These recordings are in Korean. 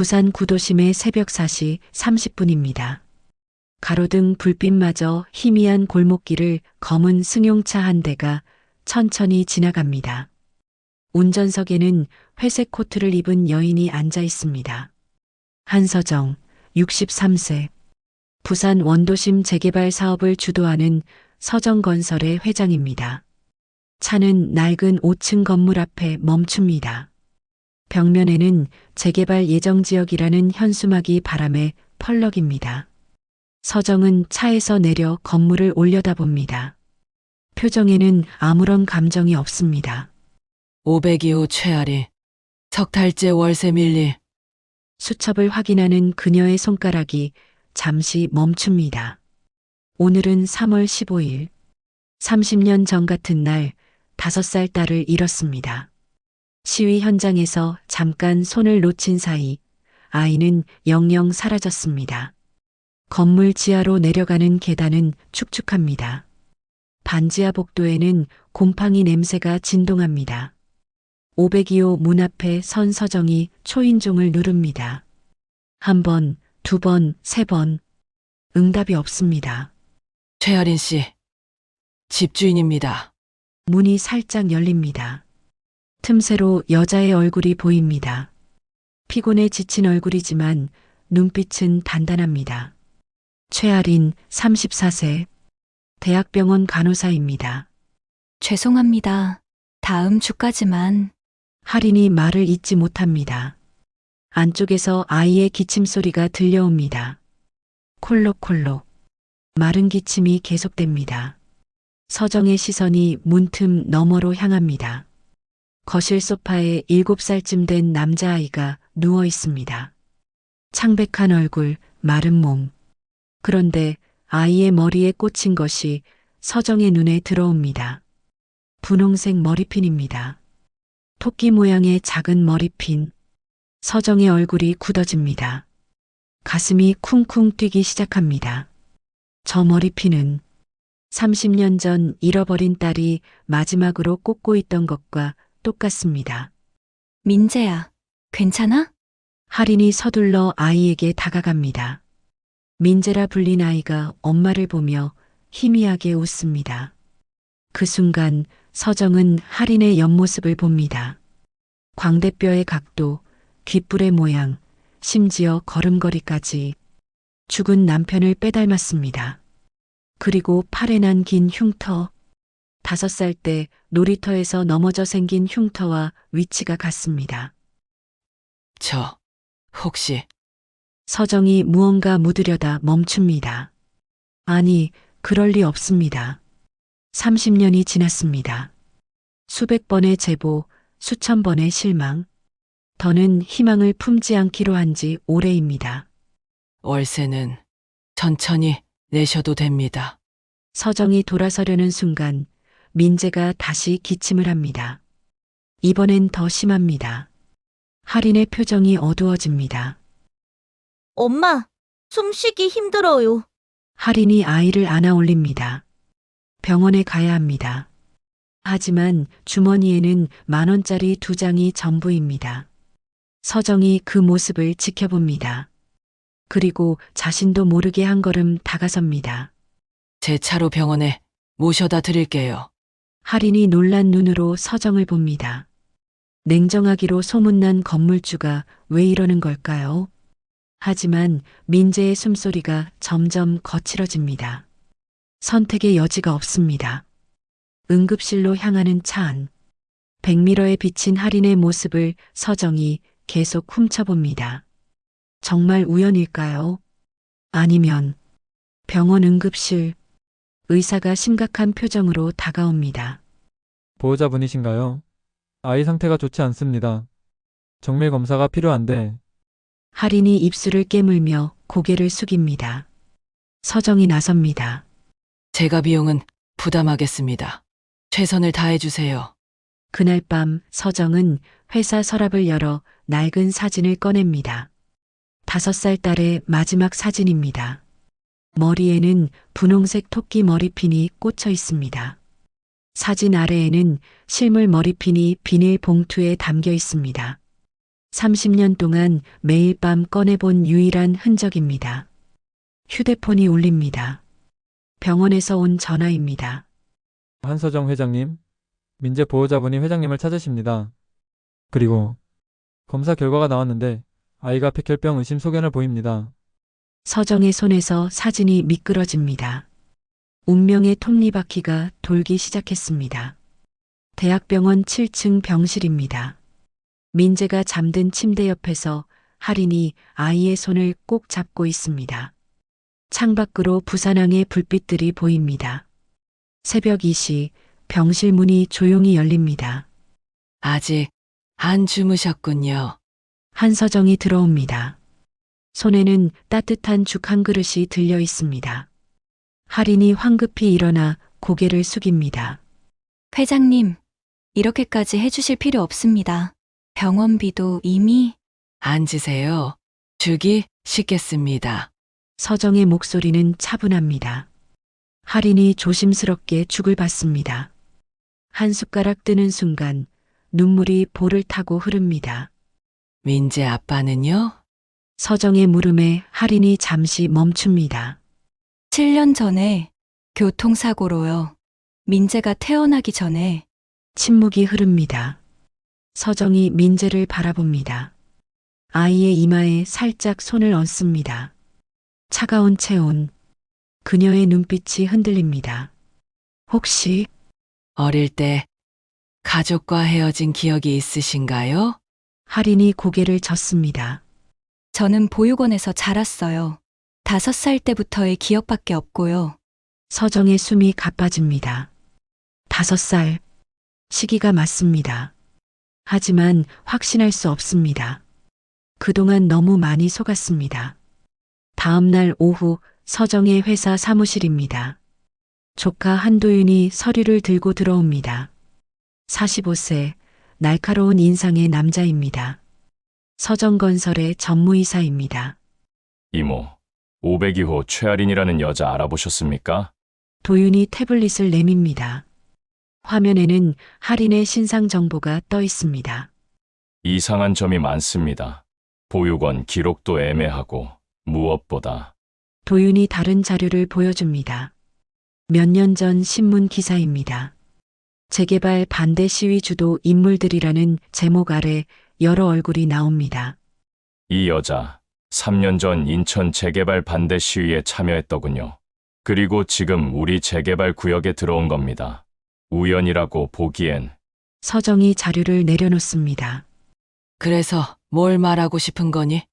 부산 구도심의 새벽 4시 30분입니다. 가로등 불빛마저 희미한 골목길을 검은 승용차 한 대가 천천히 지나갑니다. 운전석에는 회색 코트를 입은 여인이 앉아 있습니다. 한서정, 63세. 부산 원도심 재개발 사업을 주도하는 서정건설의 회장입니다. 차는 낡은 5층 건물 앞에 멈춥니다. 벽면에는 재개발 예정 지역이라는 현수막이 바람에 펄럭입니다. 서정은 차에서 내려 건물을 올려다봅니다. 표정에는 아무런 감정이 없습니다. 502호 최아리, 석 달째 월세 밀리. 수첩을 확인하는 그녀의 손가락이 잠시 멈춥니다. 오늘은 3월 15일. 30년 전 같은 날 5살 딸을 잃었습니다. 시위 현장에서 잠깐 손을 놓친 사이 아이는 영영 사라졌습니다. 건물 지하로 내려가는 계단은 축축합니다. 반지하 복도에는 곰팡이 냄새가 진동합니다. 502호 문 앞에 선 서정이 초인종을 누릅니다. 1번, 2번, 3번. 응답이 없습니다. 최아린 씨, 집주인입니다. 문이 살짝 열립니다. 틈새로 여자의 얼굴이 보입니다. 피곤에 지친 얼굴이지만 눈빛은 단단합니다. 최아린 34세. 대학병원 간호사입니다. 죄송합니다. 다음 주까지만. 할인이 말을 잇지 못합니다. 안쪽에서 아이의 기침 소리가 들려옵니다. 콜록콜록. 마른 기침이 계속됩니다. 서정의 시선이 문틈 너머로 향합니다. 거실 소파에 7살쯤 된 남자아이가 누워 있습니다. 창백한 얼굴, 마른 몸. 그런데 아이의 머리에 꽂힌 것이 서정의 눈에 들어옵니다. 분홍색 머리핀입니다. 토끼 모양의 작은 머리핀. 서정의 얼굴이 굳어집니다. 가슴이 쿵쿵 뛰기 시작합니다. 저 머리핀은 30년 전 잃어버린 딸이 마지막으로 꽂고 있던 것과 똑같습니다. 민재야, 괜찮아? 할인이 서둘러 아이에게 다가갑니다. 민재라 불린 아이가 엄마를 보며 희미하게 웃습니다. 그 순간 서정은 할인의 옆모습을 봅니다. 광대뼈의 각도, 귓불의 모양, 심지어 걸음걸이까지 죽은 남편을 빼닮았습니다. 그리고 팔에 난 긴 흉터. 5살 때 놀이터에서 넘어져 생긴 흉터와 위치가 같습니다. 저, 혹시 서정이 무언가 묻으려다 멈춥니다. 아니, 그럴 리 없습니다. 30년이 지났습니다. 수백 번의 제보, 수천 번의 실망. 더는 희망을 품지 않기로 한 지 오래입니다. 월세는 천천히 내셔도 됩니다. 서정이 돌아서려는 순간 민재가 다시 기침을 합니다. 이번엔 더 심합니다. 할인의 표정이 어두워집니다. 엄마, 숨쉬기 힘들어요. 할인이 아이를 안아 올립니다. 병원에 가야 합니다. 하지만 주머니에는 10,000원짜리 2장이 전부입니다. 서정이 그 모습을 지켜봅니다. 그리고 자신도 모르게 한 걸음 다가섭니다. 제 차로 병원에 모셔다 드릴게요. 할인이 놀란 눈으로 서정을 봅니다. 냉정하기로 소문난 건물주가 왜 이러는 걸까요? 하지만 민재의 숨소리가 점점 거칠어집니다. 선택의 여지가 없습니다. 응급실로 향하는 차 안. 백미러에 비친 할인의 모습을 서정이 계속 훔쳐봅니다. 정말 우연일까요? 아니면 병원 응급실. 의사가 심각한 표정으로 다가옵니다. 보호자분이신가요? 아이 상태가 좋지 않습니다. 정밀 검사가 필요한데. 할인이 입술을 깨물며 고개를 숙입니다. 서정이 나섭니다. 제가 비용은 부담하겠습니다. 최선을 다해주세요. 그날 밤 서정은 회사 서랍을 열어 낡은 사진을 꺼냅니다. 5살 딸의 마지막 사진입니다. 머리에는 분홍색 토끼 머리핀이 꽂혀 있습니다. 사진 아래에는 실물 머리핀이 비닐 봉투에 담겨 있습니다. 30년 동안 매일 밤 꺼내본 유일한 흔적입니다. 휴대폰이 울립니다. 병원에서 온 전화입니다. 한서정 회장님, 민재 보호자분이 회장님을 찾으십니다. 그리고 검사 결과가 나왔는데 아이가 백혈병 의심 소견을 보입니다. 서정의 손에서 사진이 미끄러집니다. 운명의 톱니바퀴가 돌기 시작했습니다. 대학병원 7층 병실입니다. 민재가 잠든 침대 옆에서 할인이 아이의 손을 꼭 잡고 있습니다. 창밖으로 부산항의 불빛들이 보입니다. 새벽 2시 병실 문이 조용히 열립니다. 아직 안 주무셨군요. 한서정이 들어옵니다. 손에는 따뜻한 죽 한 그릇이 들려 있습니다. 할인이 황급히 일어나 고개를 숙입니다. 회장님, 이렇게까지 해주실 필요 없습니다. 병원비도 이미 앉으세요. 죽이 식겠습니다. 서정의 목소리는 차분합니다. 할인이 조심스럽게 죽을 받습니다. 한 숟가락 뜨는 순간 눈물이 볼을 타고 흐릅니다. 민재 아빠는요? 서정의 물음에 할인이 잠시 멈춥니다. 7년 전에 교통사고로요. 민재가 태어나기 전에 침묵이 흐릅니다. 서정이 민재를 바라봅니다. 아이의 이마에 살짝 손을 얹습니다. 차가운 체온. 그녀의 눈빛이 흔들립니다. 혹시 어릴 때 가족과 헤어진 기억이 있으신가요? 할인이 고개를 젓습니다. 저는 보육원에서 자랐어요. 5살 때부터의 기억밖에 없고요. 서정의 숨이 가빠집니다. 5살. 시기가 맞습니다. 하지만 확신할 수 없습니다. 그동안 너무 많이 속았습니다. 다음 날 오후 서정의 회사 사무실입니다. 조카 한도윤이 서류를 들고 들어옵니다. 45세, 날카로운 인상의 남자입니다. 서정건설의 전무이사입니다. 이모, 502호 최아린이라는 여자 알아보셨습니까? 도윤이 태블릿을 내밉니다. 화면에는 할인의 신상 정보가 떠 있습니다. 이상한 점이 많습니다. 보육원 기록도 애매하고 무엇보다 도윤이 다른 자료를 보여줍니다. 몇 년 전 신문 기사입니다. 재개발 반대 시위 주도 인물들이라는 제목 아래 여러 얼굴이 나옵니다. 이 여자 3년 전 인천 재개발 반대 시위에 참여했더군요. 그리고 지금 우리 재개발 구역에 들어온 겁니다. 우연이라고 보기엔 서정이 자료를 내려놓습니다. 그래서 뭘 말하고 싶은 거니?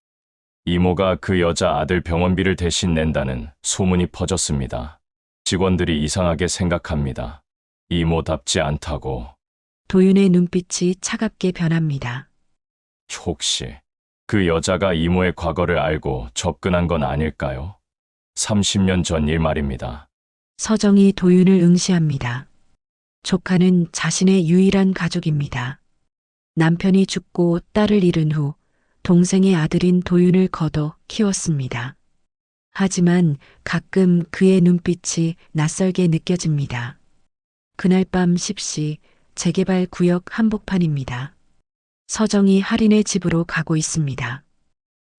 이모가 그 여자 아들 병원비를 대신 낸다는 소문이 퍼졌습니다. 직원들이 이상하게 생각합니다. 이모답지 않다고. 도윤의 눈빛이 차갑게 변합니다. 혹시 그 여자가 이모의 과거를 알고 접근한 건 아닐까요? 30년 전 일 말입니다. 서정이 도윤을 응시합니다. 조카는 자신의 유일한 가족입니다. 남편이 죽고 딸을 잃은 후 동생의 아들인 도윤을 거둬 키웠습니다. 하지만 가끔 그의 눈빛이 낯설게 느껴집니다. 그날 밤 10시 재개발 구역 한복판입니다. 서정이 할인의 집으로 가고 있습니다.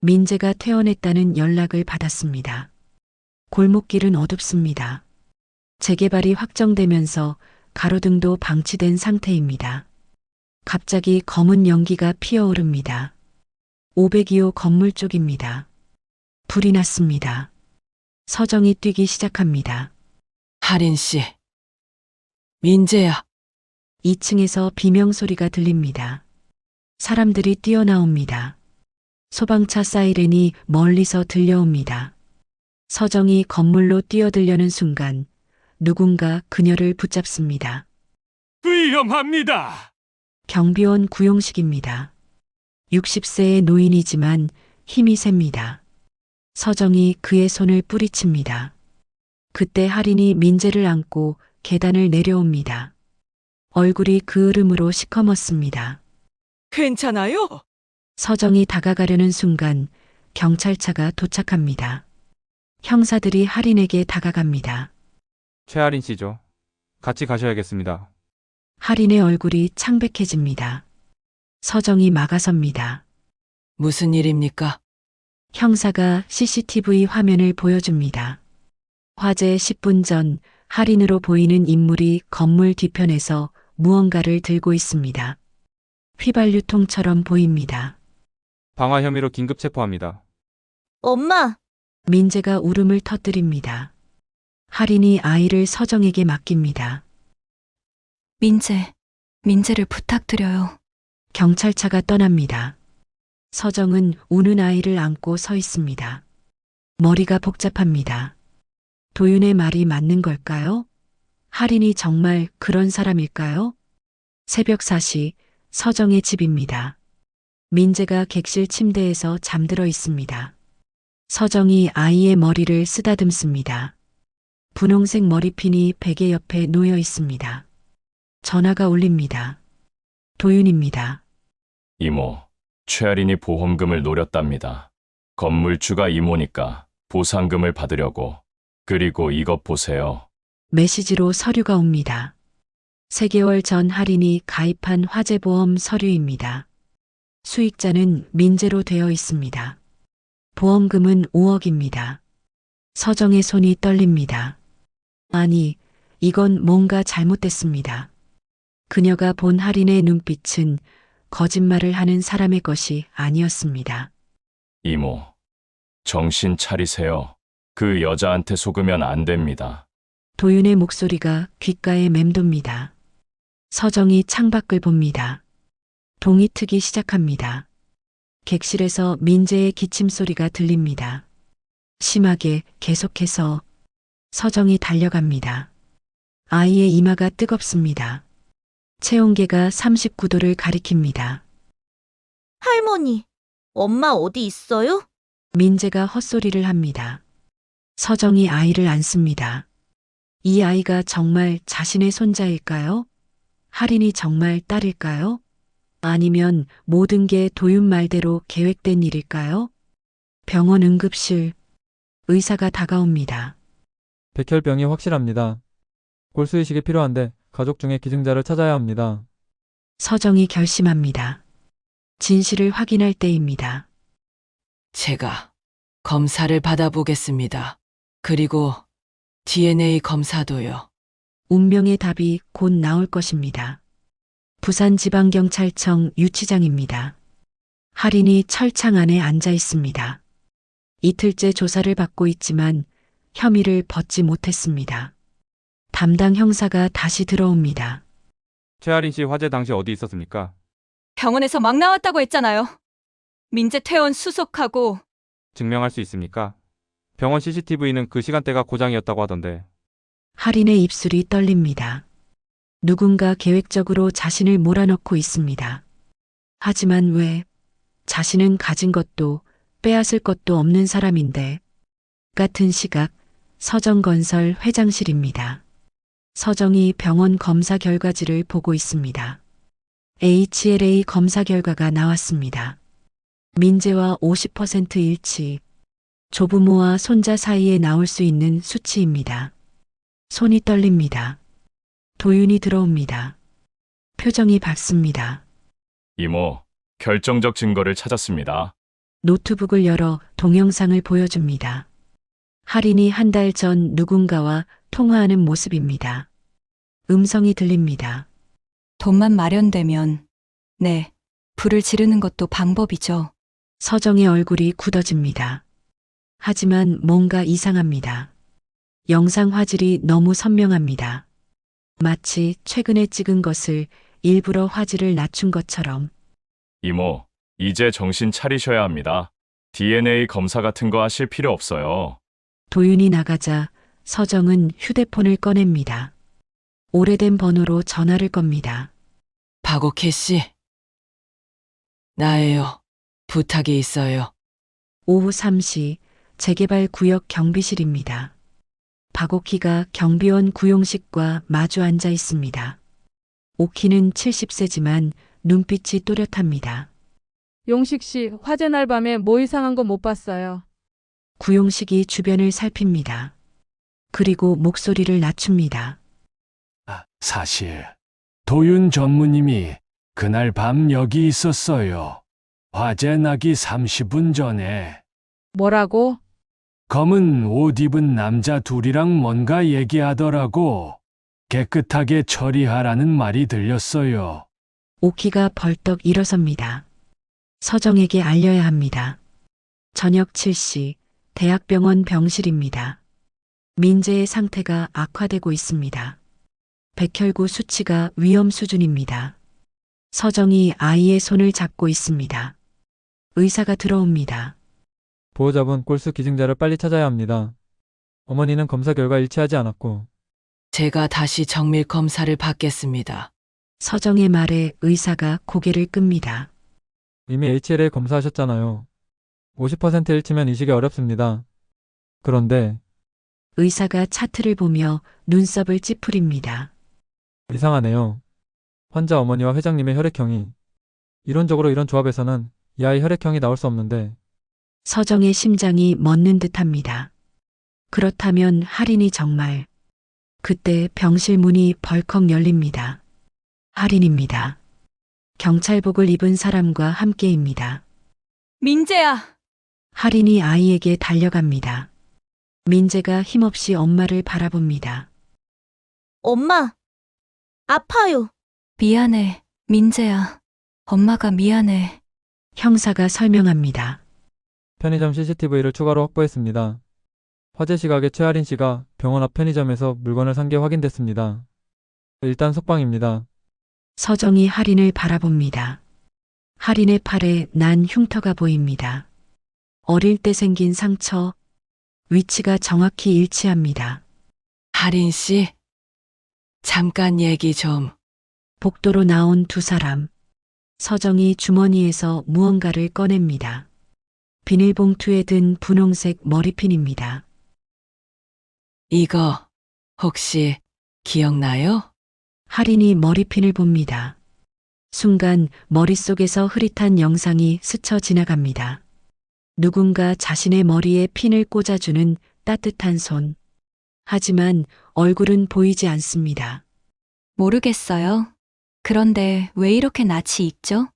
민재가 퇴원했다는 연락을 받았습니다. 골목길은 어둡습니다. 재개발이 확정되면서 가로등도 방치된 상태입니다. 갑자기 검은 연기가 피어오릅니다. 502호 건물 쪽입니다. 불이 났습니다. 서정이 뛰기 시작합니다. 할인 씨. 민재야. 2층에서 비명소리가 들립니다. 사람들이 뛰어나옵니다. 소방차 사이렌이 멀리서 들려옵니다. 서정이 건물로 뛰어들려는 순간 누군가 그녀를 붙잡습니다. 위험합니다. 경비원 구용식입니다. 60세의 노인이지만 힘이 셉니다. 서정이 그의 손을 뿌리칩니다. 그때 할인이 민재를 안고 계단을 내려옵니다. 얼굴이 그을음으로 시커멓습니다. 괜찮아요? 서정이 다가가려는 순간 경찰차가 도착합니다. 형사들이 할인에게 다가갑니다. 최아린 씨죠. 같이 가셔야겠습니다. 할인의 얼굴이 창백해집니다. 서정이 막아섭니다. 무슨 일입니까? 형사가 CCTV 화면을 보여줍니다. 화재 10분 전 할인으로 보이는 인물이 건물 뒤편에서 무언가를 들고 있습니다. 휘발유통처럼 보입니다. 방화 혐의로 긴급 체포합니다. 엄마, 민재가 울음을 터뜨립니다. 할인이 아이를 서정에게 맡깁니다. 민재를 부탁드려요. 경찰차가 떠납니다. 서정은 우는 아이를 안고 서 있습니다. 머리가 복잡합니다. 도윤의 말이 맞는 걸까요? 할인이 정말 그런 사람일까요? 새벽 4시 서정의 집입니다. 민재가 객실 침대에서 잠들어 있습니다. 서정이 아이의 머리를 쓰다듬습니다. 분홍색 머리핀이 베개 옆에 놓여 있습니다. 전화가 울립니다. 도윤입니다. 이모, 최아린이 보험금을 노렸답니다. 건물주가 이모니까 보상금을 받으려고. 그리고 이것 보세요. 메시지로 서류가 옵니다. 3개월 전 할인이 가입한 화재보험 서류입니다. 수익자는 민재로 되어 있습니다. 보험금은 5억입니다. 서정의 손이 떨립니다. 아니, 이건 뭔가 잘못됐습니다. 그녀가 본 할인의 눈빛은 거짓말을 하는 사람의 것이 아니었습니다. 이모, 정신 차리세요. 그 여자한테 속으면 안 됩니다. 도윤의 목소리가 귓가에 맴돕니다. 서정이 창밖을 봅니다. 동이 트기 시작합니다. 객실에서 민재의 기침 소리가 들립니다. 심하게 계속해서 서정이 달려갑니다. 아이의 이마가 뜨겁습니다. 체온계가 39도를 가리킵니다. 할머니, 엄마 어디 있어요? 민재가 헛소리를 합니다. 서정이 아이를 안습니다. 이 아이가 정말 자신의 손자일까요? 할인이 정말 딸일까요? 아니면 모든 게 도윤 말대로 계획된 일일까요? 병원 응급실, 의사가 다가옵니다. 백혈병이 확실합니다. 골수이식이 필요한데 가족 중에 기증자를 찾아야 합니다. 서정이 결심합니다. 진실을 확인할 때입니다. 제가 검사를 받아보겠습니다. 그리고 DNA 검사도요. 운명의 답이 곧 나올 것입니다. 부산지방경찰청 유치장입니다. 할인이 철창 안에 앉아 있습니다. 이틀째 조사를 받고 있지만 혐의를 벗지 못했습니다. 담당 형사가 다시 들어옵니다. 최아린 씨 화재 당시 어디 있었습니까? 병원에서 막 나왔다고 했잖아요. 민재 퇴원 수속하고 증명할 수 있습니까? 병원 CCTV는 그 시간대가 고장이었다고 하던데. 할인의 입술이 떨립니다. 누군가 계획적으로 자신을 몰아넣고 있습니다. 하지만 왜? 자신은 가진 것도 빼앗을 것도 없는 사람인데. 같은 시각 서정건설 회장실입니다. 서정이 병원 검사 결과지를 보고 있습니다. HLA 검사 결과가 나왔습니다. 민재와 50% 일치. 조부모와 손자 사이에 나올 수 있는 수치입니다. 손이 떨립니다. 도윤이 들어옵니다. 표정이 밝습니다. 이모, 결정적 증거를 찾았습니다. 노트북을 열어 동영상을 보여줍니다. 할인이 한 달 전 누군가와 통화하는 모습입니다. 음성이 들립니다. 돈만 마련되면 네, 불을 지르는 것도 방법이죠. 서정의 얼굴이 굳어집니다. 하지만 뭔가 이상합니다. 영상 화질이 너무 선명합니다. 마치 최근에 찍은 것을 일부러 화질을 낮춘 것처럼. 이모, 이제 정신 차리셔야 합니다. DNA 검사 같은 거 하실 필요 없어요. 도윤이 나가자 서정은 휴대폰을 꺼냅니다. 오래된 번호로 전화를 겁니다. 박옥희 씨. 나예요. 부탁이 있어요. 오후 3시 재개발 구역 경비실입니다. 박옥희가 경비원 구용식과 마주 앉아 있습니다. 오키는 70세지만 눈빛이 또렷합니다. 용식 씨, 화재 날 밤에 뭐 이상한 거 못 봤어요. 구용식이 주변을 살핍니다. 그리고 목소리를 낮춥니다. 사실 도윤 전무님이 그날 밤 여기 있었어요. 화재 나기 30분 전에 뭐라고? 검은 옷 입은 남자 둘이랑 뭔가 얘기하더라고. 깨끗하게 처리하라는 말이 들렸어요. 오키가 벌떡 일어섭니다. 서정에게 알려야 합니다. 저녁 7시 대학병원 병실입니다. 민재의 상태가 악화되고 있습니다. 백혈구 수치가 위험 수준입니다. 서정이 아이의 손을 잡고 있습니다. 의사가 들어옵니다. 보호자분 꼴수 기증자를 빨리 찾아야 합니다. 어머니는 검사 결과 일치하지 않았고 제가 다시 정밀 검사를 받겠습니다. 서정의 말에 의사가 고개를 끕니다. 이미 HLA 검사하셨잖아요. 50% 일치면 이식이 어렵습니다. 그런데 의사가 차트를 보며 눈썹을 찌푸립니다. 이상하네요. 환자 어머니와 회장님의 혈액형이 이론적으로 이런 조합에서는 이 아이 혈액형이 나올 수 없는데 서정의 심장이 멎는 듯합니다. 그렇다면 할인이 정말... 그때 병실 문이 벌컥 열립니다. 할인입니다. 경찰복을 입은 사람과 함께입니다. 민재야, 할인이 아이에게 달려갑니다. 민재가 힘없이 엄마를 바라봅니다. 엄마, 아파요. 미안해. 민재야, 엄마가 미안해. 형사가 설명합니다. 편의점 CCTV를 추가로 확보했습니다. 화재 시각에 최할인 씨가 병원 앞 편의점에서 물건을 산 게 확인됐습니다. 일단 속방입니다. 서정이 할인을 바라봅니다. 할인의 팔에 난 흉터가 보입니다. 어릴 때 생긴 상처, 위치가 정확히 일치합니다. 할인 씨, 잠깐 얘기 좀. 복도로 나온 두 사람. 서정이 주머니에서 무언가를 꺼냅니다. 비닐봉투에 든 분홍색 머리핀입니다. 이거 혹시 기억나요? 할인이 머리핀을 봅니다. 순간 머릿속에서 흐릿한 영상이 스쳐 지나갑니다. 누군가 자신의 머리에 핀을 꽂아주는 따뜻한 손. 하지만 얼굴은 보이지 않습니다. 모르겠어요. 그런데 왜 이렇게 낯이 익죠?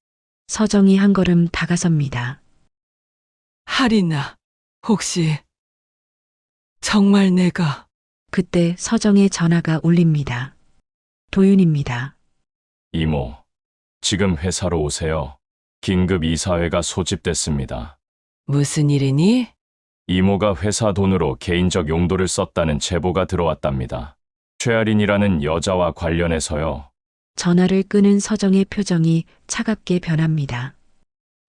서정이 한 걸음 다가섭니다. 할인아, 혹시 정말 내가 그때 서정의 전화가 울립니다. 도윤입니다. 이모, 지금 회사로 오세요. 긴급 이사회가 소집됐습니다. 무슨 일이니? 이모가 회사 돈으로 개인적 용도를 썼다는 제보가 들어왔답니다. 최아린이라는 여자와 관련해서요. 전화를 끄는 서정의 표정이 차갑게 변합니다.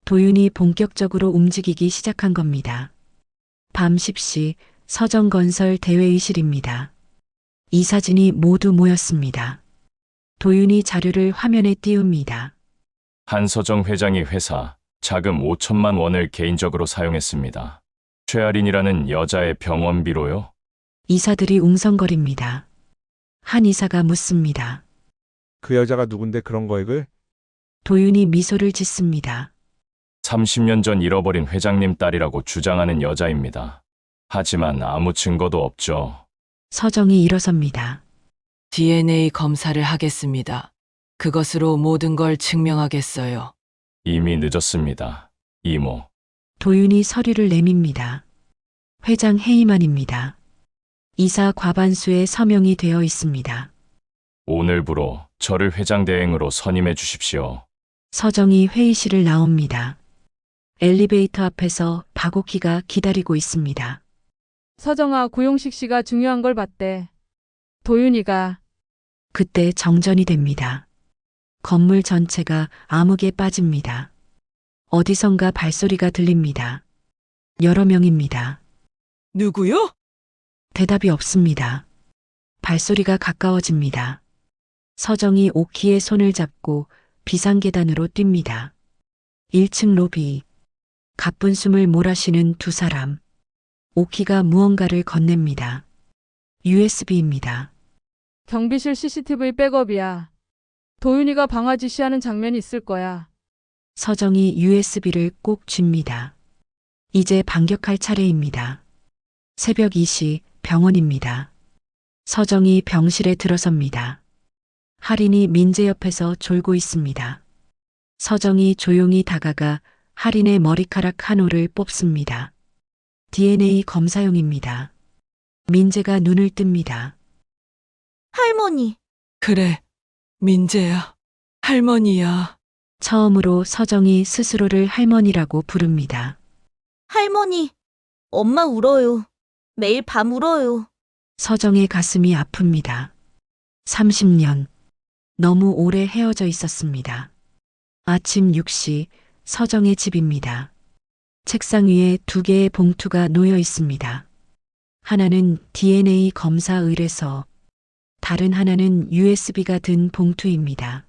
도윤이 본격적으로 움직이기 시작한 겁니다. 밤 10시 서정건설 대회의실입니다. 이 사진이 모두 모였습니다. 도윤이 자료를 화면에 띄웁니다. 한서정 회장이 회사 자금 5천만 원을 개인적으로 사용했습니다. 최아린이라는 여자의 병원비로요? 이사들이 웅성거립니다. 한 이사가 묻습니다. 그 여자가 누군데 그런 거액을? 도윤이 미소를 짓습니다. 30년 전 잃어버린 회장님 딸이라고 주장하는 여자입니다. 하지만 아무 증거도 없죠. 서정이 일어섭니다. DNA 검사를 하겠습니다. 그것으로 모든 걸 증명하겠어요. 이미 늦었습니다. 이모. 도윤이 서류를 내밉니다. 회장 해임안입니다. 이사 과반수에 서명이 되어 있습니다. 오늘부로 저를 회장 대행으로 선임해 주십시오. 서정이 회의실을 나옵니다. 엘리베이터 앞에서 박옥희가 기다리고 있습니다. 서정아, 고용식 씨가 중요한 걸 봤대. 도윤이가. 그때 정전이 됩니다. 건물 전체가 암흑에 빠집니다. 어디선가 발소리가 들립니다. 여러 명입니다. 누구요? 대답이 없습니다. 발소리가 가까워집니다. 서정이 오키의 손을 잡고 비상계단으로 뜁니다. 1층 로비. 가쁜 숨을 몰아쉬는 두 사람. 오키가 무언가를 건넵니다. USB입니다. 경비실 CCTV 백업이야. 도윤이가 방아지 씨하는 장면이 있을 거야. 서정이 USB를 꼭 쥡니다. 이제 반격할 차례입니다. 새벽 2시 병원입니다. 서정이 병실에 들어섭니다. 할인이 민재 옆에서 졸고 있습니다. 서정이 조용히 다가가 할인의 머리카락 한 올을 뽑습니다. DNA 검사용입니다. 민재가 눈을 뜹니다. 할머니, 그래, 민재야. 할머니야. 처음으로 서정이 스스로를 할머니라고 부릅니다. 할머니. 엄마 울어요. 매일 밤 울어요. 서정의 가슴이 아픕니다. 30년. 너무 오래 헤어져 있었습니다. 아침 6시 서정의 집입니다. 책상 위에 2개의 봉투가 놓여 있습니다. 하나는 DNA 검사 의뢰서, 다른 하나는 USB가 든 봉투입니다.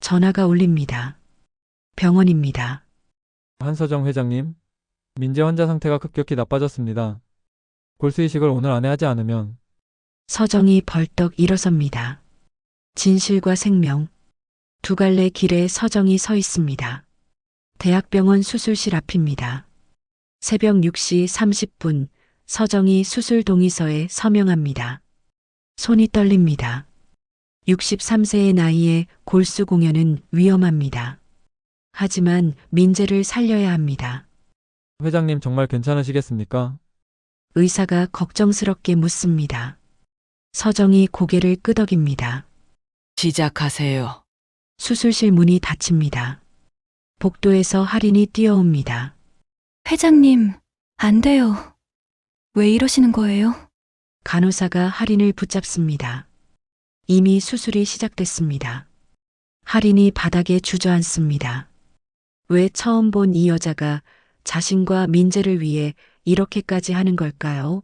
전화가 울립니다. 병원입니다. 한서정 회장님, 민재 환자 상태가 급격히 나빠졌습니다. 골수 이식을 오늘 안에 하지 않으면 서정이 벌떡 일어섭니다. 진실과 생명. 두 갈래 길에 서정이 서 있습니다. 대학병원 수술실 앞입니다. 새벽 6시 30분 서정이 수술 동의서에 서명합니다. 손이 떨립니다. 63세의 나이에 골수 공연은 위험합니다. 하지만 민재를 살려야 합니다. 회장님 정말 괜찮으시겠습니까? 의사가 걱정스럽게 묻습니다. 서정이 고개를 끄덕입니다. 시작하세요. 수술실 문이 닫힙니다. 복도에서 할인이 뛰어옵니다. 회장님, 안 돼요. 왜 이러시는 거예요? 간호사가 할인을 붙잡습니다. 이미 수술이 시작됐습니다. 할인이 바닥에 주저앉습니다. 왜 처음 본 이 여자가 자신과 민재를 위해 이렇게까지 하는 걸까요?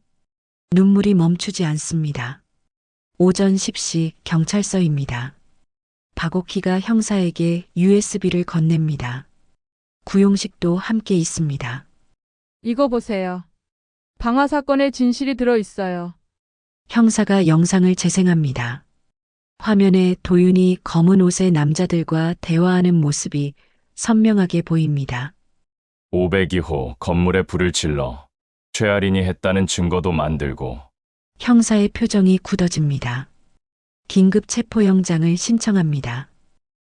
눈물이 멈추지 않습니다. 오전 10시 경찰서입니다. 박옥희가 형사에게 USB를 건넵니다. 구용식도 함께 있습니다. 이거 보세요. 방화 사건의 진실이 들어 있어요. 형사가 영상을 재생합니다. 화면에 도윤이 검은 옷의 남자들과 대화하는 모습이 선명하게 보입니다. 502호 건물에 불을 질러 최아린이 했다는 증거도 만들고 형사의 표정이 굳어집니다. 긴급 체포영장을 신청합니다.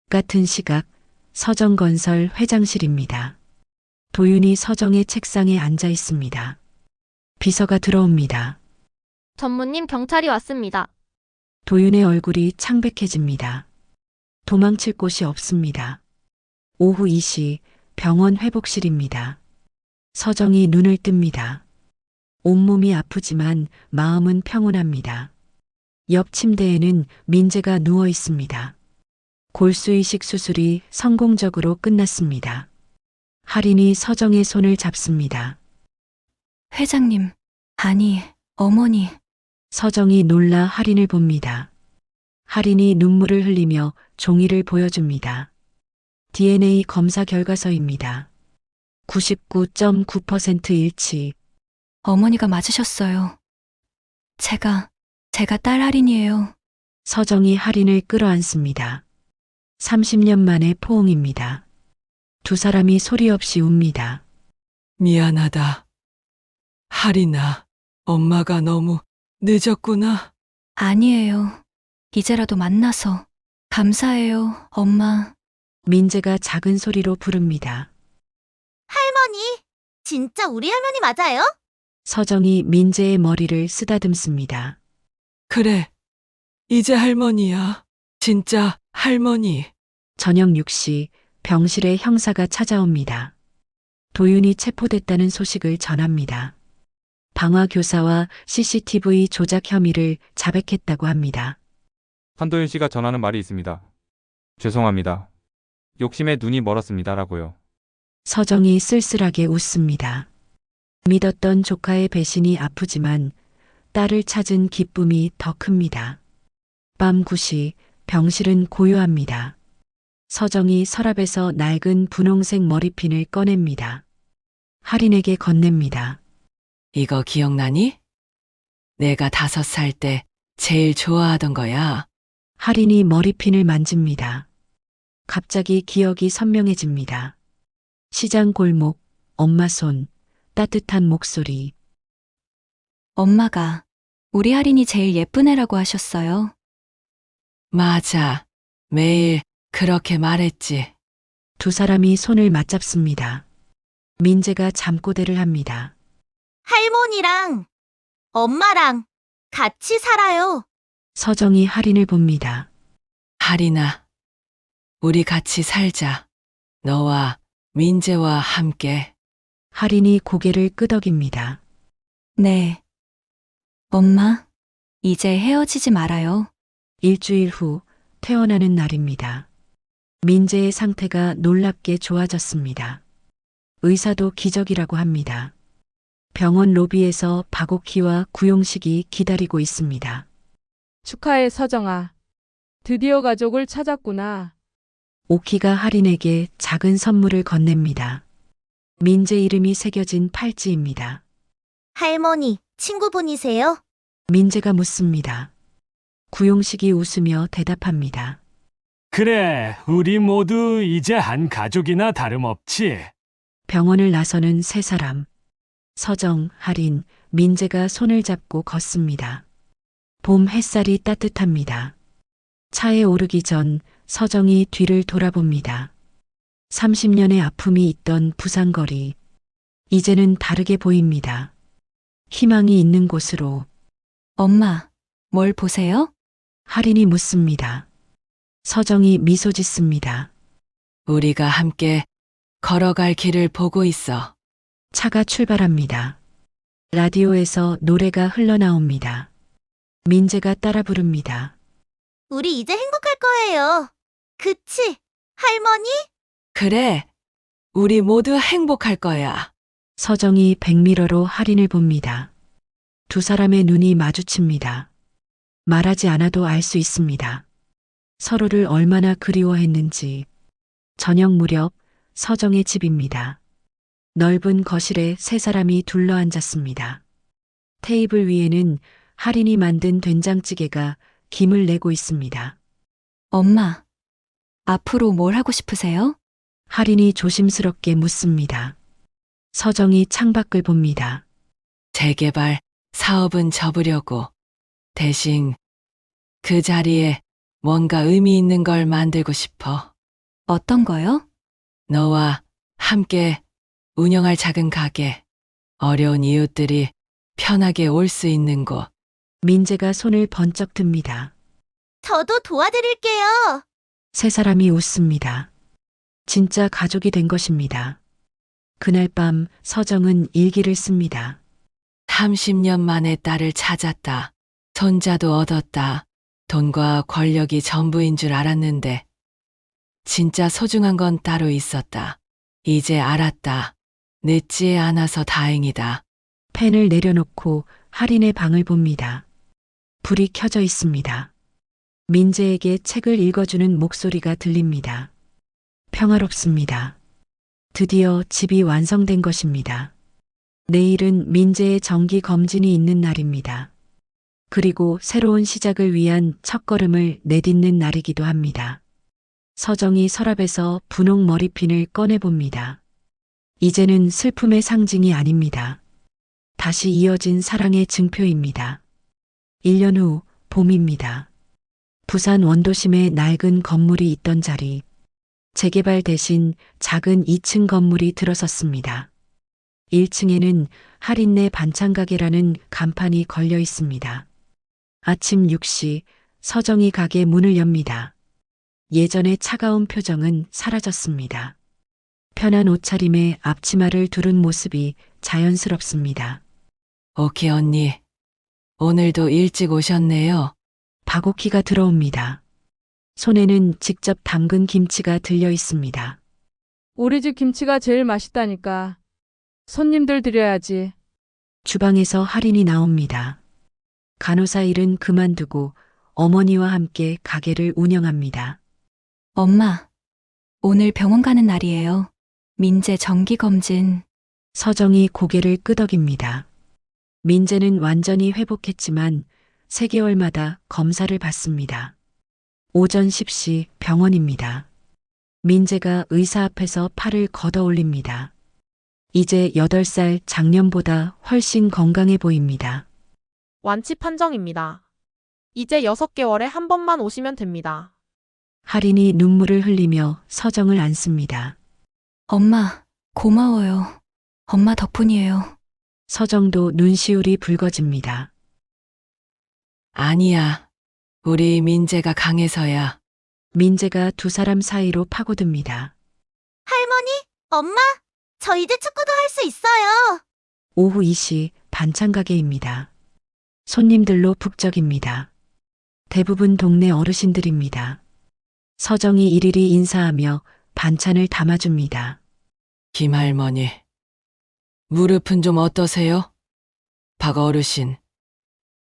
같은 시각 서정건설 회장실입니다. 도윤이 서정의 책상에 앉아 있습니다. 비서가 들어옵니다. 전무님 경찰이 왔습니다. 도윤의 얼굴이 창백해집니다. 도망칠 곳이 없습니다. 오후 2시 병원 회복실입니다. 서정이 눈을 뜹니다. 온몸이 아프지만 마음은 평온합니다. 옆 침대에는 민재가 누워 있습니다. 골수이식 수술이 성공적으로 끝났습니다. 할인이 서정의 손을 잡습니다. 회장님, 아니, 어머니. 서정이 놀라 할인을 봅니다. 할인이 눈물을 흘리며 종이를 보여줍니다. DNA 검사 결과서입니다. 99.9% 일치. 어머니가 맞으셨어요. 제가 딸 할인이에요. 서정이 할인을 끌어안습니다. 30년 만의 포옹입니다. 두 사람이 소리 없이 웁니다. 미안하다. 할인아, 엄마가 너무 늦었구나. 아니에요. 이제라도 만나서. 감사해요, 엄마. 민재가 작은 소리로 부릅니다. 할머니. 진짜 우리 할머니 맞아요? 서정이 민재의 머리를 쓰다듬습니다. 그래, 이제 할머니야. 진짜 할머니. 저녁 6시 병실에 형사가 찾아옵니다. 도윤이 체포됐다는 소식을 전합니다. 방화 교사와 CCTV 조작 혐의를 자백했다고 합니다. 한도윤 씨가 전하는 말이 있습니다. 죄송합니다. 욕심에 눈이 멀었습니다라고요. 서정이 쓸쓸하게 웃습니다. 믿었던 조카의 배신이 아프지만 딸을 찾은 기쁨이 더 큽니다. 밤 9시 병실은 고요합니다. 서정이 서랍에서 낡은 분홍색 머리핀을 꺼냅니다. 할인에게 건넵니다. 이거 기억나니? 내가 5살 때 제일 좋아하던 거야. 할인이 머리핀을 만집니다. 갑자기 기억이 선명해집니다. 시장 골목, 엄마 손, 따뜻한 목소리. 엄마가 우리 할인이 제일 예쁜 애라고 하셨어요. 맞아. 매일 그렇게 말했지. 두 사람이 손을 맞잡습니다. 민재가 잠꼬대를 합니다. 할머니랑 엄마랑 같이 살아요. 서정이 할인을 봅니다. 할인아, 우리 같이 살자. 너와 민재와 함께. 할인이 고개를 끄덕입니다. 네. 엄마, 이제 헤어지지 말아요. 일주일 후 퇴원하는 날입니다. 민재의 상태가 놀랍게 좋아졌습니다. 의사도 기적이라고 합니다. 병원 로비에서 박옥희와 구용식이 기다리고 있습니다. 축하해, 서정아. 드디어 가족을 찾았구나. 오키가 할인에게 작은 선물을 건넵니다. 민재 이름이 새겨진 팔찌입니다. 할머니, 친구분이세요? 민재가 묻습니다. 구용식이 웃으며 대답합니다. 그래, 우리 모두 이제 한 가족이나 다름없지. 병원을 나서는 세 사람. 서정, 할인, 민재가 손을 잡고 걷습니다. 봄 햇살이 따뜻합니다. 차에 오르기 전 서정이 뒤를 돌아봅니다. 30년의 아픔이 있던 부산거리. 이제는 다르게 보입니다. 희망이 있는 곳으로. 엄마, 뭘 보세요? 할인이 묻습니다. 서정이 미소 짓습니다. 우리가 함께 걸어갈 길을 보고 있어. 차가 출발합니다. 라디오에서 노래가 흘러나옵니다. 민재가 따라 부릅니다. 우리 이제 행복할 거예요. 그치, 할머니? 그래, 우리 모두 행복할 거야. 서정이 백미러로 할인을 봅니다. 두 사람의 눈이 마주칩니다. 말하지 않아도 알 수 있습니다. 서로를 얼마나 그리워했는지. 저녁 무렵 서정의 집입니다. 넓은 거실에 세 사람이 둘러앉았습니다. 테이블 위에는 할인이 만든 된장찌개가 김을 내고 있습니다. 엄마, 앞으로 뭘 하고 싶으세요? 할인이 조심스럽게 묻습니다. 서정이 창밖을 봅니다. 재개발 사업은 접으려고. 대신 그 자리에 뭔가 의미 있는 걸 만들고 싶어. 어떤 거요? 너와 함께 운영할 작은 가게. 어려운 이웃들이 편하게 올 수 있는 곳. 민재가 손을 번쩍 듭니다. 저도 도와드릴게요. 세 사람이 웃습니다. 진짜 가족이 된 것입니다. 그날 밤 서정은 일기를 씁니다. 30년 만에 딸을 찾았다. 손자도 얻었다. 돈과 권력이 전부인 줄 알았는데 진짜 소중한 건 따로 있었다. 이제 알았다. 늦지 않아서 다행이다. 펜을 내려놓고 할인의 방을 봅니다. 불이 켜져 있습니다. 민재에게 책을 읽어주는 목소리가 들립니다. 평화롭습니다. 드디어 집이 완성된 것입니다. 내일은 민재의 정기 검진이 있는 날입니다. 그리고 새로운 시작을 위한 첫걸음을 내딛는 날이기도 합니다. 서정이 서랍에서 분홍 머리핀을 꺼내봅니다. 이제는 슬픔의 상징이 아닙니다. 다시 이어진 사랑의 증표입니다. 1년 후 봄입니다. 부산 원도심에 낡은 건물이 있던 자리. 재개발 대신 작은 2층 건물이 들어섰습니다. 1층에는 할인네 반찬가게라는 간판이 걸려 있습니다. 아침 6시 서정이 가게 문을 엽니다. 예전의 차가운 표정은 사라졌습니다. 편한 옷차림에 앞치마를 두른 모습이 자연스럽습니다. 오키 언니, 오늘도 일찍 오셨네요. 박옥희가 들어옵니다. 손에는 직접 담근 김치가 들려 있습니다. 우리 집 김치가 제일 맛있다니까. 손님들 드려야지. 주방에서 할인이 나옵니다. 간호사 일은 그만두고 어머니와 함께 가게를 운영합니다. 엄마, 오늘 병원 가는 날이에요. 민재 정기검진. 서정이 고개를 끄덕입니다. 민재는 완전히 회복했지만 3개월마다 검사를 받습니다. 오전 10시 병원입니다. 민재가 의사 앞에서 팔을 걷어 올립니다. 이제 8살 작년보다 훨씬 건강해 보입니다. 완치 판정입니다. 이제 6개월에 한 번만 오시면 됩니다. 할인이 눈물을 흘리며 서정을 안습니다. 엄마, 고마워요. 엄마 덕분이에요. 서정도 눈시울이 붉어집니다. 아니야. 우리 민재가 강해서야. 민재가 두 사람 사이로 파고듭니다. 할머니, 엄마, 저 이제 축구도 할 수 있어요. 오후 2시 반찬 가게입니다. 손님들로 북적입니다. 대부분 동네 어르신들입니다. 서정이 일일이 인사하며 반찬을 담아줍니다. 김할머니. 무릎은 좀 어떠세요? 박 어르신.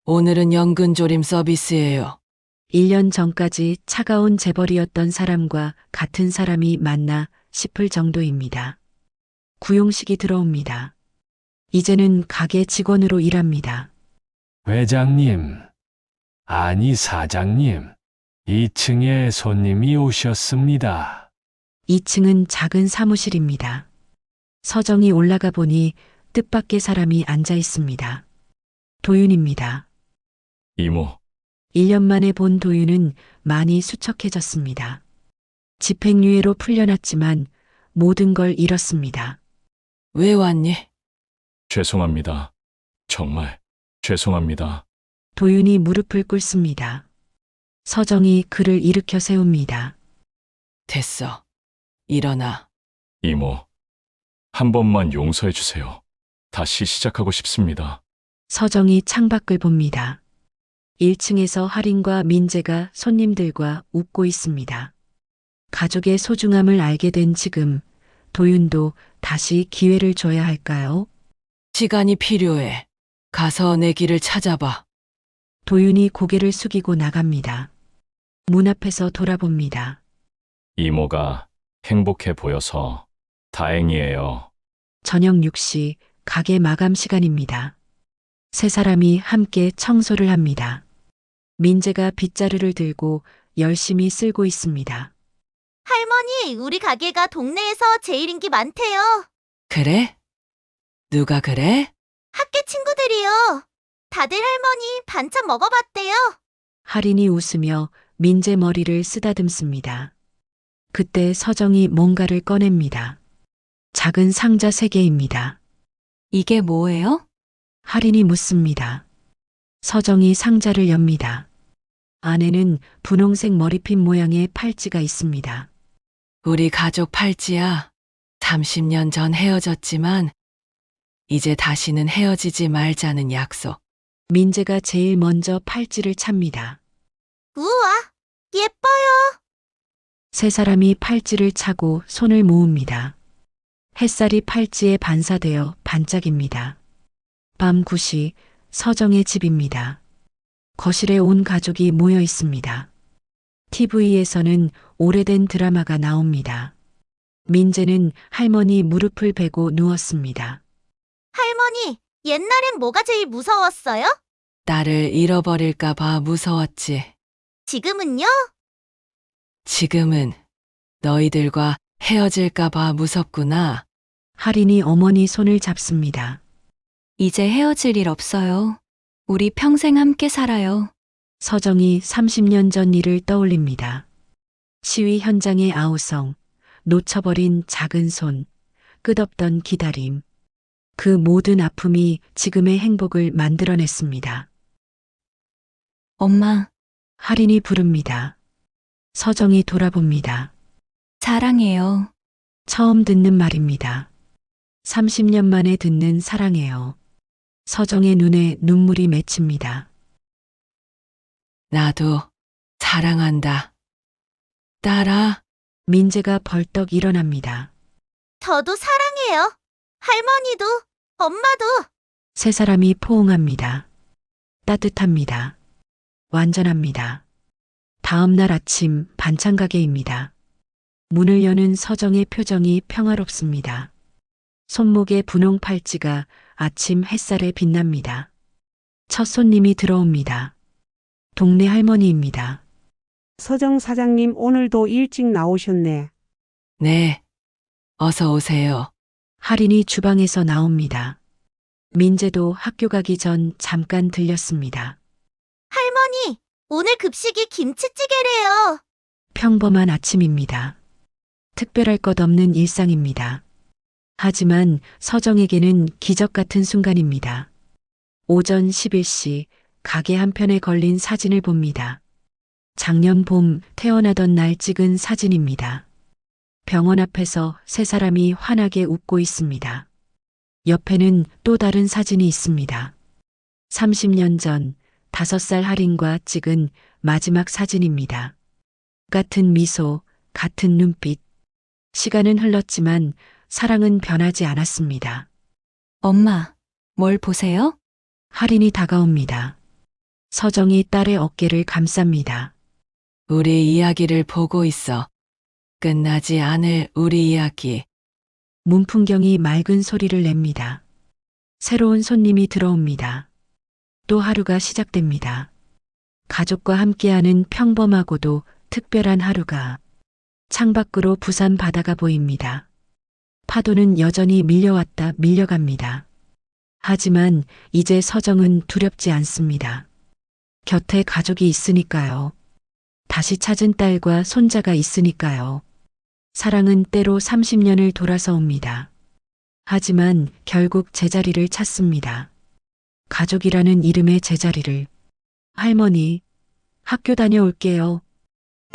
오늘은 연근조림 서비스예요. 1년 전까지 차가운 재벌이었던 사람과 같은 사람이 맞나 싶을 정도입니다. 구용식이 들어옵니다. 이제는 가게 직원으로 일합니다. 회장님, 아니 사장님, 2층에 손님이 오셨습니다. 2층은 작은 사무실입니다. 서정이 올라가 보니 뜻밖의 사람이 앉아 있습니다. 도윤입니다. 이모, 1년 만에 본 도윤은 많이 수척해졌습니다. 집행유예로 풀려났지만 모든 걸 잃었습니다. 왜 왔니? 죄송합니다. 정말 죄송합니다. 도윤이 무릎을 꿇습니다. 서정이 그를 일으켜 세웁니다. 됐어. 일어나. 이모, 한 번만 용서해 주세요. 다시 시작하고 싶습니다. 서정이 창밖을 봅니다. 1층에서 할인과 민재가 손님들과 웃고 있습니다. 가족의 소중함을 알게 된 지금 도윤도 다시 기회를 줘야 할까요? 시간이 필요해. 가서 내 길을 찾아봐. 도윤이 고개를 숙이고 나갑니다. 문 앞에서 돌아봅니다. 이모가 행복해 보여서 다행이에요. 저녁 6시 가게 마감 시간입니다. 세 사람이 함께 청소를 합니다. 민재가 빗자루를 들고 열심히 쓸고 있습니다. 할머니, 우리 가게가 동네에서 제일 인기 많대요. 그래? 누가 그래? 학교 친구들이요. 다들 할머니 반찬 먹어봤대요. 할인이 웃으며 민재 머리를 쓰다듬습니다. 그때 서정이 뭔가를 꺼냅니다. 작은 상자 3개입니다. 이게 뭐예요? 할인이 묻습니다. 서정이 상자를 엽니다. 안에는 분홍색 머리핀 모양의 팔찌가 있습니다. 우리 가족 팔찌야. 30년 전 헤어졌지만 이제 다시는 헤어지지 말자는 약속. 민재가 제일 먼저 팔찌를 찹니다. 우와, 예뻐요. 세 사람이 팔찌를 차고 손을 모읍니다. 햇살이 팔찌에 반사되어 반짝입니다. 밤 9시 서정의 집입니다. 거실에 온 가족이 모여 있습니다. TV에서는 오래된 드라마가 나옵니다. 민재는 할머니 무릎을 베고 누웠습니다. 할머니, 옛날엔 뭐가 제일 무서웠어요? 딸을 잃어버릴까봐 무서웠지. 지금은요? 지금은 너희들과 헤어질까봐 무섭구나. 할인이 어머니 손을 잡습니다. 이제 헤어질 일 없어요. 우리 평생 함께 살아요. 서정이 30년 전 일을 떠올립니다. 시위 현장의 아우성, 놓쳐버린 작은 손, 끝없던 기다림. 그 모든 아픔이 지금의 행복을 만들어냈습니다. 엄마, 할인이 부릅니다. 서정이 돌아봅니다. 사랑해요. 처음 듣는 말입니다. 30년 만에 듣는 사랑해요. 서정의 눈에 눈물이 맺힙니다. 나도 사랑한다. 딸아. 민재가 벌떡 일어납니다. 저도 사랑해요. 할머니도, 엄마도. 세 사람이 포옹합니다. 따뜻합니다. 완전합니다. 다음 날 아침 반찬 가게입니다. 문을 여는 서정의 표정이 평화롭습니다. 손목에 분홍 팔찌가 아침 햇살에 빛납니다. 첫 손님이 들어옵니다. 동네 할머니입니다. 서정 사장님 오늘도 일찍 나오셨네. 네. 어서 오세요. 할인이 주방에서 나옵니다. 민재도 학교 가기 전 잠깐 들렸습니다. 할머니, 오늘 급식이 김치찌개래요. 평범한 아침입니다. 특별할 것 없는 일상입니다. 하지만 서정에게는 기적 같은 순간입니다. 오전 11시 가게 한편에 걸린 사진을 봅니다. 작년 봄 태어나던 날 찍은 사진입니다. 병원 앞에서 세 사람이 환하게 웃고 있습니다. 옆에는 또 다른 사진이 있습니다. 30년 전 5살 할인과 찍은 마지막 사진입니다. 같은 미소, 같은 눈빛. 시간은 흘렀지만 사랑은 변하지 않았습니다. 엄마, 뭘 보세요? 할인이 다가옵니다. 서정이 딸의 어깨를 감쌉니다. 우리 이야기를 보고 있어. 끝나지 않을 우리 이야기. 문풍경이 맑은 소리를 냅니다. 새로운 손님이 들어옵니다. 또 하루가 시작됩니다. 가족과 함께하는 평범하고도 특별한 하루가 창밖으로 부산 바다가 보입니다. 파도는 여전히 밀려왔다 밀려갑니다. 하지만 이제 서정은 두렵지 않습니다. 곁에 가족이 있으니까요. 다시 찾은 딸과 손자가 있으니까요. 사랑은 때로 30년을 돌아서 옵니다. 하지만 결국 제자리를 찾습니다. 가족이라는 이름의 제자리를. 할머니, 학교 다녀올게요.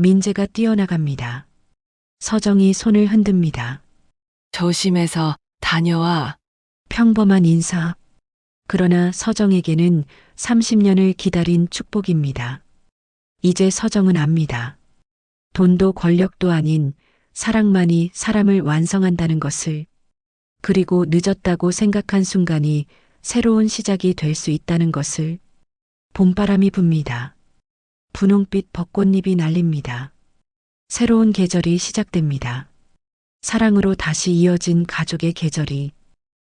민재가 뛰어나갑니다. 서정이 손을 흔듭니다. 조심해서 다녀와. 평범한 인사. 그러나 서정에게는 30년을 기다린 축복입니다. 이제 서정은 압니다. 돈도 권력도 아닌 사랑만이 사람을 완성한다는 것을. 그리고 늦었다고 생각한 순간이 새로운 시작이 될 수 있다는 것을. 봄바람이 붑니다. 분홍빛 벚꽃잎이 날립니다. 새로운 계절이 시작됩니다. 사랑으로 다시 이어진 가족의 계절이